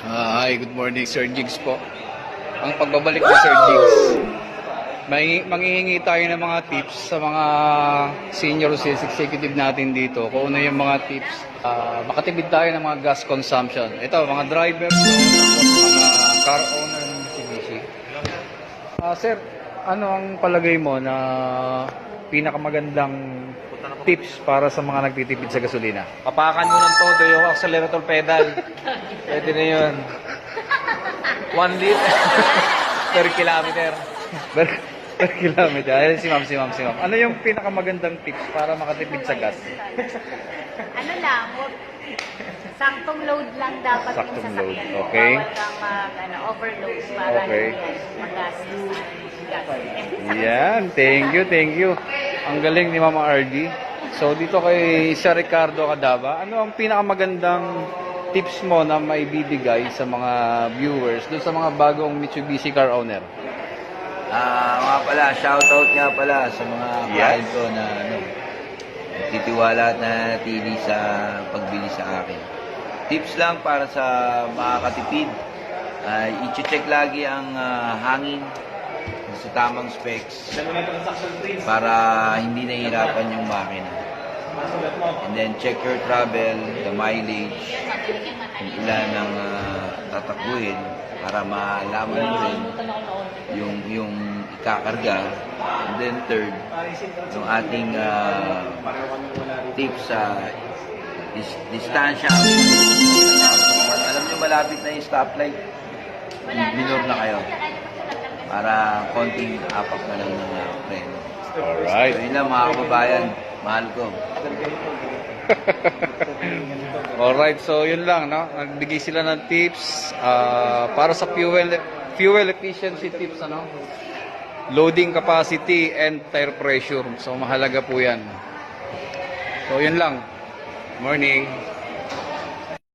Hi, good morning, Sir Jigs po. Ang pagbabalik ni Sir Jigs, manghihingi tayo ng mga tips sa mga senior sales executive natin dito. Kung ano yung mga tips, makatipid tayo ng mga gas consumption. Ito, mga driver, mga car owner ng Mitsubishi. Sir, ano ang palagay mo na pinakamagandang tips para sa mga nagtitipid sa gasolina? Papakan mo ng todo yung accelerator pedal. Pwede na yun. 1 liter per kilometer. Per kilometer. Ayun, si ma'am. Ano yung pinakamagandang tips para makatipid sa gas? Ano lang, saktong load lang dapat Saktong yung load, sasakyan mo. okay. Bawal kang overload para Okay. magastos gas. Yan, thank you. Ang galing ni Mama RD. So dito kay Sir Ricardo Cadaba, ano ang pinakamagandang tips mo na maibibigay sa mga viewers doon sa mga bagong Mitsubishi car owner? Mga pala, shoutout nga pala sa mga client ko na titiwala at nanatili sa pagbili sa akin. Tips lang para sa makakatipid. I-check lagi ang hangin sa tamang specs para hindi nahihirapan yung makina. And then check your travel, the mileage, kung ilan ang tatakbuhin para malaman mo rin yung ikakarga. And then third, yung ating tips sa distansya. Alam nyo malapit na yung stoplight, minor na kayo para konting apak na lang ng preno. Alright. So yun lang mga kababayan, mahal ko. Alright, so yun lang, no? Nagbigay sila ng tips para sa fuel efficiency tips, ano? Loading capacity and tire pressure. So mahalaga po yan. So yun lang. Morning.